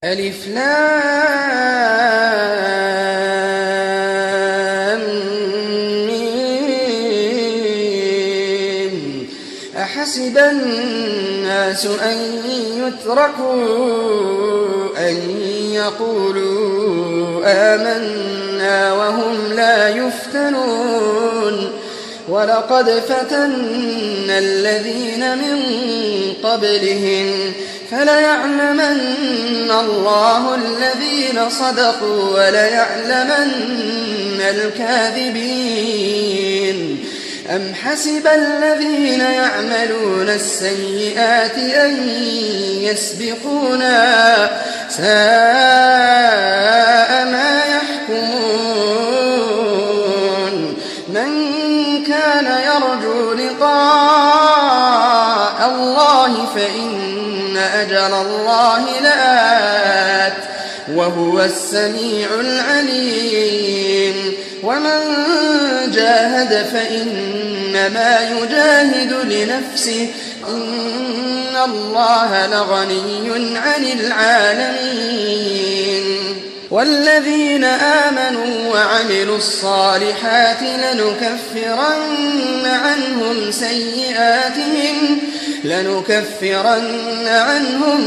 ألف لام ميم. أحسب الناس أن يتركوا أن يقولوا آمنا وهم لا يفتنون ولقد فتنا الذين من قبلهم فليعلمن الله الذين صدقوا وليعلمن الكاذبين. أم حسب الذين يعملون السيئات أن يسبقونا ساء ما يحكمون. من كان يرجو لقاء الله فإن أجل الله لآت وهو السميع العليم. ومن جاهد فإنما يجاهد لنفسه إن الله لغني عن العالمين. والذين آمنوا وعملوا الصالحات لنكفرن عنهم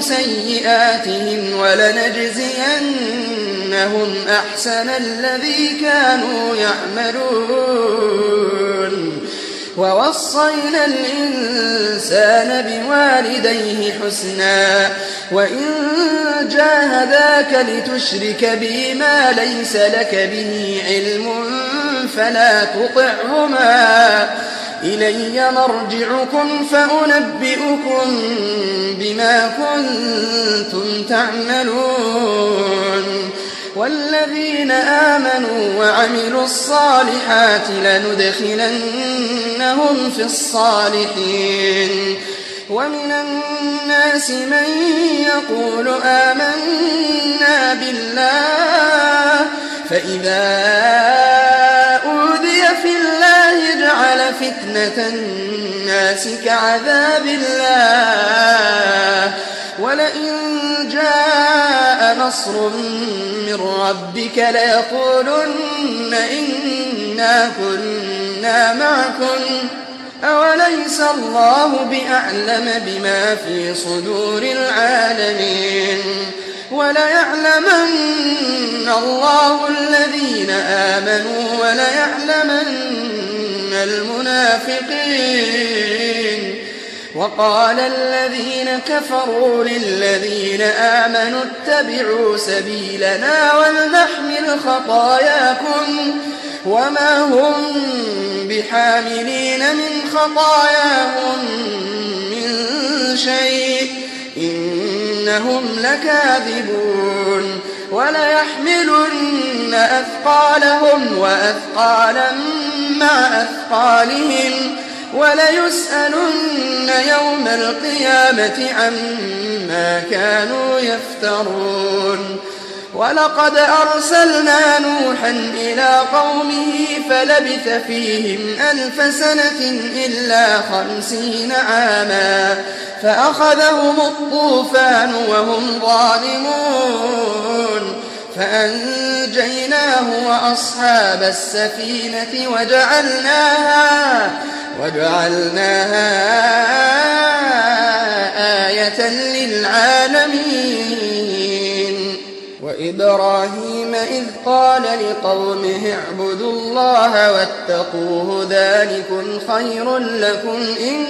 سيئاتهم ولنجزينهم أحسن الذي كانوا يعملون. ووصينا الإنسان بوالديه حسنا وإن جاهداك لتشرك بي ما ليس لك به علم فلا تطعهما إلي مرجعكم فأنبئكم بما كنتم تعملون. والذين آمنوا وعملوا الصالحات لندخلنهم في الصالحين. ومن الناس من يقول آمنا بالله فإذا أوذي في الله جعل فتنة الناس كعذاب الله ولئن جاء نصر من ربك ليقولن إنا كنا معكم أوليس الله بأعلم بما في صدور العالمين. وليعلمن الله الذين آمنوا وليعلمن المنافقين. وقال الذين كفروا للذين آمنوا اتبعوا سبيلنا ولنحمل خطاياكم وما هم بحاملين من خطاياهم من شيء إنهم لكاذبون. وليحملن أثقالهم وأثقالا مع أثقالهم وليسألن يوم القيامة عما كانوا يفترون. ولقد أرسلنا نوحا إلى قومه فلبث فيهم 1000 سنة إلا 50 عاما فأخذهم الطوفان وهم ظالمون فأنجيناه وأصحاب السفينة وجعلناها آية للعالمين. وإبراهيم إذ قال لقومه اعبدوا الله واتقوه ذلكم خير لكم إن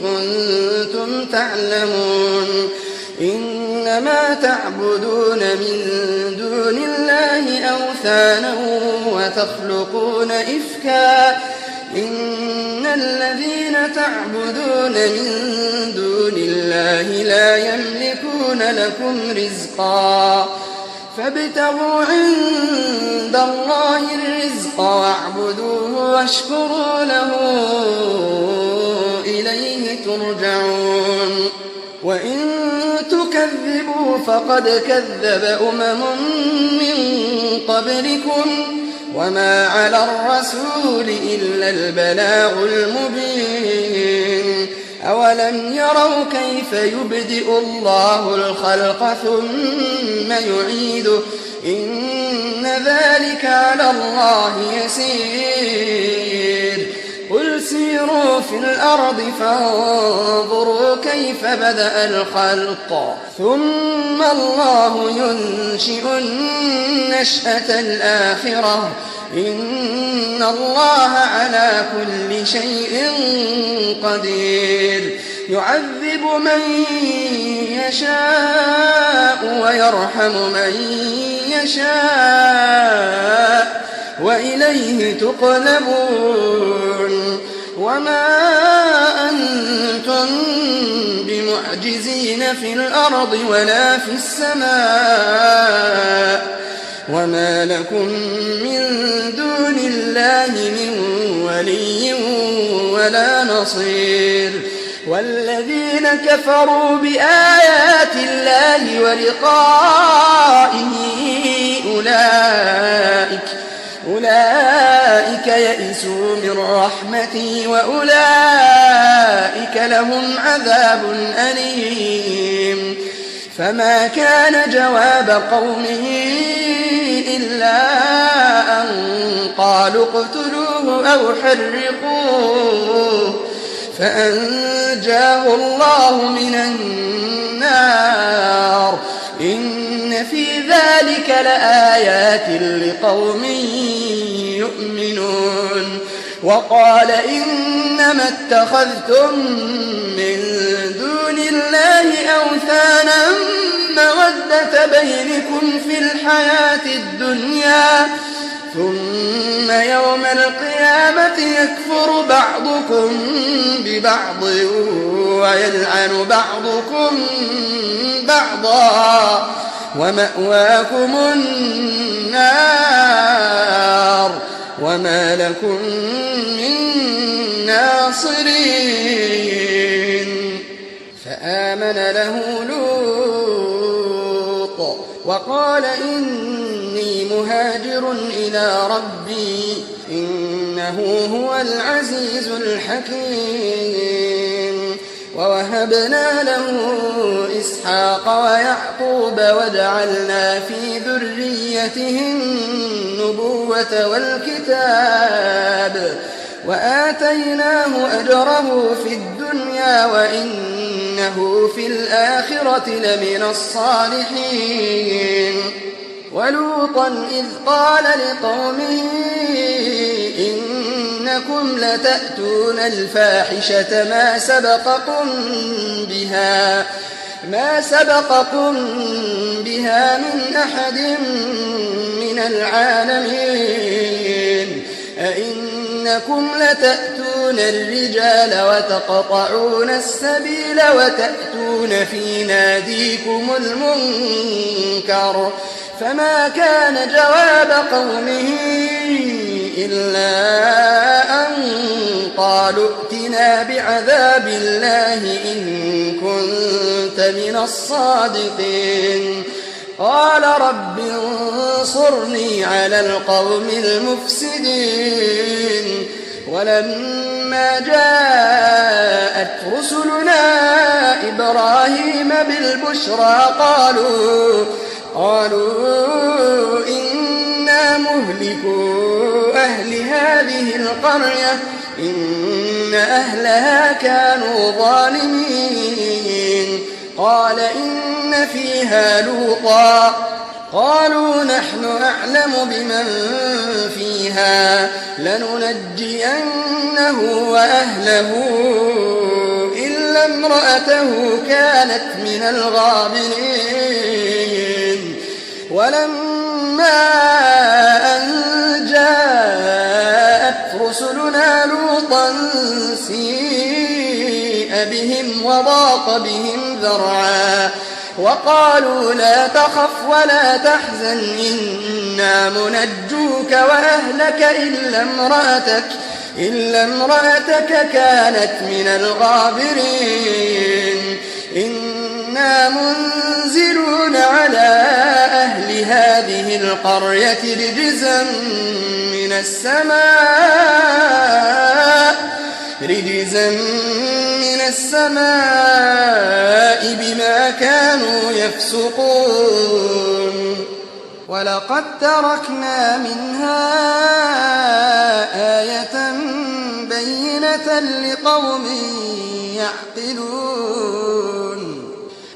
كنتم تعلمون. إنما تعبدون من دون الله أوثانا وتخلقون إفكا إن الذين تعبدون من دون الله لا يملكون لكم رزقا فابتغوا عند الله الرزق واعبدوه واشكروا له إليه ترجعون. وإن تكذبوا فقد كذب أمم من قبلكم وما على الرسول إلا البلاغ المبين. أولم يروا كيف يبدئ الله الخلق ثم يعيده إن ذلك على الله يسير قل سيروا في الأرض فانظروا كيف بدأ الخلق ثم الله ينشئ النشأة الآخرة إن الله على كل شيء قدير يعذب من يشاء ويرحم من يشاء وإليه تقلبون وما أنتم بمعجزين في الأرض ولا في السماء وما لكم من دون الله من ولي ولا نصير والذين كفروا بآيات الله ولقائه أولئك يئسوا من رحمتي وأولئك لهم عذاب أليم فما كان جواب قومه إلا أن قالوا اقتلوه أو حرقوه فأنجاه الله من النار إن في ذلك لآيات لقوم يؤمنون وقال إنما اتخذتم من دون الله أوثانا مودة بينكم في الحياة الدنيا ثم يوم القيامة يكفر بعضكم ببعض ويلعن بعضكم بعضا ومأواكم النار وما لكم من ناصرين فآمن له لوط وقال إني مهاجر إلى ربي إنه هو العزيز الحكيم ووهبنا له إسحاق ويعقوب وجعلنا في ذريته النبوة والكتاب وآتيناه أجره في الدنيا وإنه في الآخرة لمن الصالحين ولوطا إذ قال لقومه إنكم لتأتون الفاحشة ما سبقكم بها من أحد من العالمين أئنكم لتأتون الرجال وتقطعون السبيل وتأتون في ناديكم المنكر فما كان جواب قومه إلا أن قالوا ائتنا بعذاب الله إن كنت من الصادقين قال رب انصرني على القوم المفسدين ولما جاءت رسلنا إبراهيم بالبشرى قالوا إنا مهلكو أهل هذه القرية إن أهلها كانوا ظالمين قال إن فيها لوطا قالوا نحن أعلم بمن فيها لننجينه وأهله إلا امرأته كانت من الغابرين ولما أن جاءت رسلنا لوطا سيء بهم وضاق بهم ذرعا وقالوا لا تخف ولا تحزن إنا منجوك وأهلك إلا امرأتك كانت من الغابرين إنا منزلون على أهل هذه القرية رجزا من السماء رجزا من السماء بما كانوا يفسقون ولقد تركنا منها آية بينة لقوم يعقلون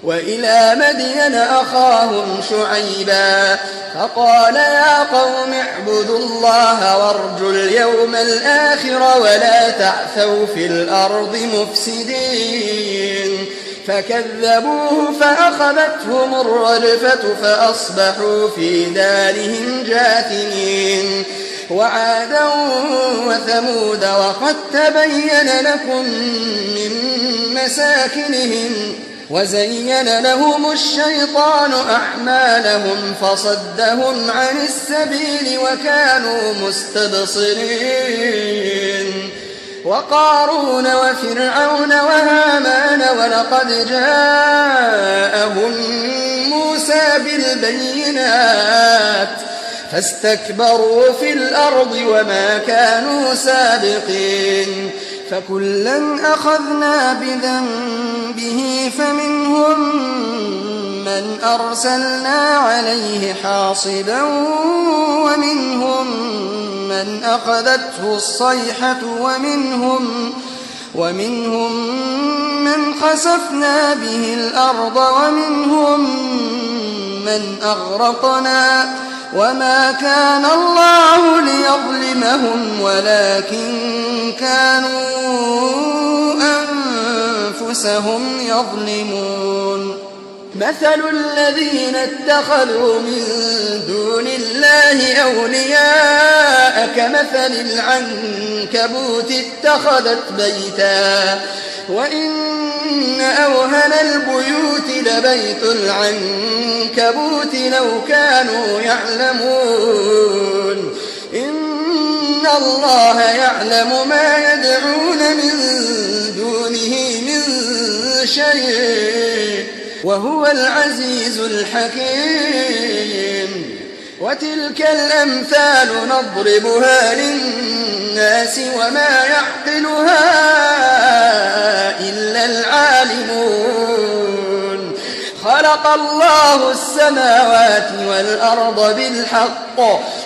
وإلى مدين أخاهم شعيبا فقال يا قوم اعبدوا الله وارجوا اليوم الآخر ولا تعثوا في الأرض مفسدين فكذبوه فأخذتهم الرجفة فأصبحوا في دارهم جاثمين وعادا وثمود وقد تبين لكم من مساكنهم وزين لهم الشيطان أعمالهم فصدهم عن السبيل وكانوا مستبصرين وقارون وفرعون وهامان ولقد جاءهم موسى بالبينات فاستكبروا في الأرض وما كانوا سابقين فكلا أخذنا بذنبه فمنهم من أرسلنا عليه حاصبا ومنهم من أخذته الصيحة ومنهم من خسفنا به الأرض ومنهم من أغرقنا وما كان الله ليظلمهم ولكن كانوا أنفسهم يظلمون مثل الذين اتخذوا من دون الله أولياء كمثل العنكبوت اتخذت بيتا وإن أوهن البيوت لبيت العنكبوت لو كانوا يعلمون إن الله يعلم ما يدعون من دونه من شيء وهو العزيز الحكيم وتلك الأمثال نضربها للناس وما يعقلها إلا العالمون خلق الله السماوات والأرض بالحق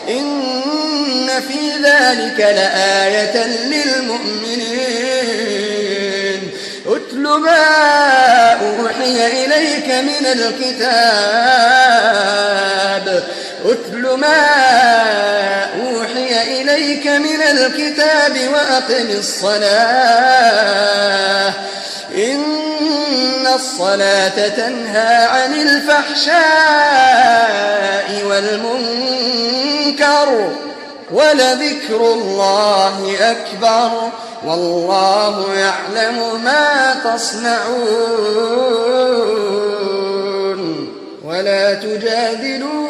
إن في ذلك لآية للمؤمنين أتل ما أوحي إليك من الكتاب وأقم الصلاة إن الصلاة تنهى عن الفحشاء والمنكر ولذكر الله أكبر والله يعلم ما تصنعون ولا تجادلوا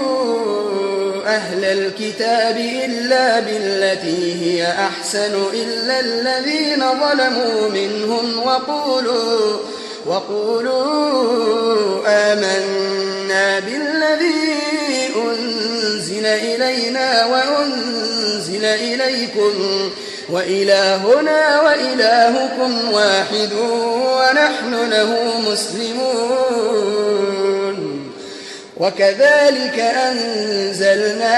أهل الكتاب إلا بالتي هي أحسن إلا الذين ظلموا منهم وقولوا آمنا بالذي أنزل إلينا وأنزل إليكم وإلهنا وإلهكم واحد ونحن له مسلمون وكذلك أنزلنا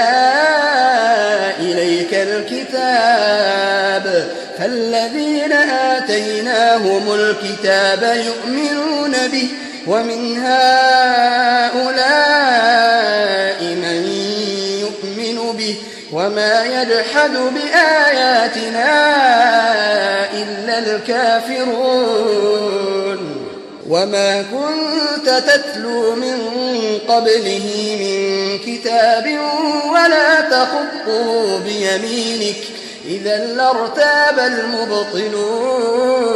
إليك الكتاب فالذين آتيناهم الكتاب يؤمنون به ومن هؤلاء من يؤمن به وما يجحد بآياتنا إلا الكافرون وما كنت تتلو من قبله من كتاب ولا تخطه بيمينك إذا لارتاب المبطلون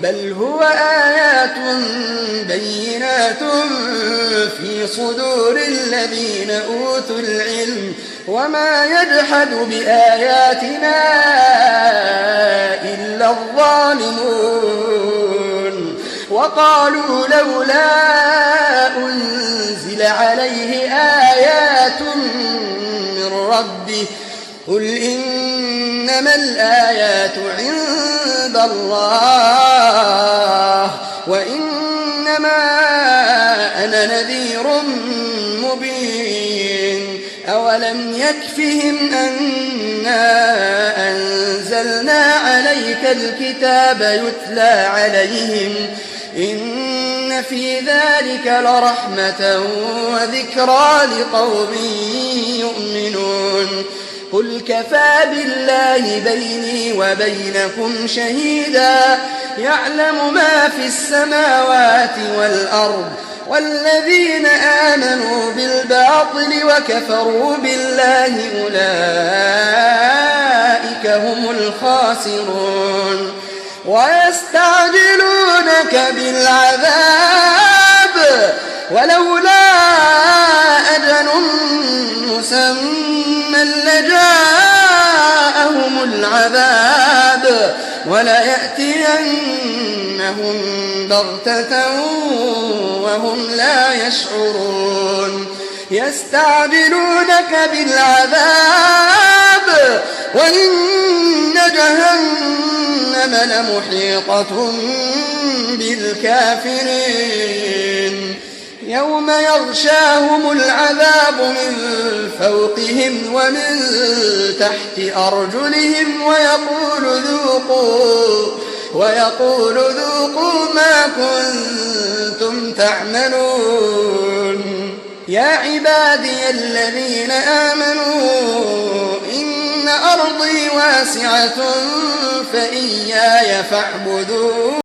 بل هو آيات بينات في صدور الذين أوتوا العلم وما يجحد بآياتنا إلا الظالمون وقالوا لولا أنزل عليه آيات من ربه قل إنما الآيات عند عند الله وإنما أنا نذير مبين أولم يكفهم أنا أنزلنا عليك الكتاب يتلى عليهم إن في ذلك لرحمة وذكرى لقوم يؤمنون قل كفى بالله بيني وبينكم شهيدا يعلم ما في السماوات والأرض والذين آمنوا بالباطل وكفروا بالله أولئك هم الخاسرون ويستعجلونك بالعذاب ولولا أجل مسمى لجاءهم العذاب وليأتينهم بغتة وهم لا يشعرون يستعجلونك بالعذاب وإن جهنم لمحيطة بالكافرين يوم يغشاهم العذاب من فوقهم ومن تحت أرجلهم ويقول ذوقوا ما كنتم تعملون يا عبادي الذين آمنوا إن أرضي واسعة فإياي فاعبدون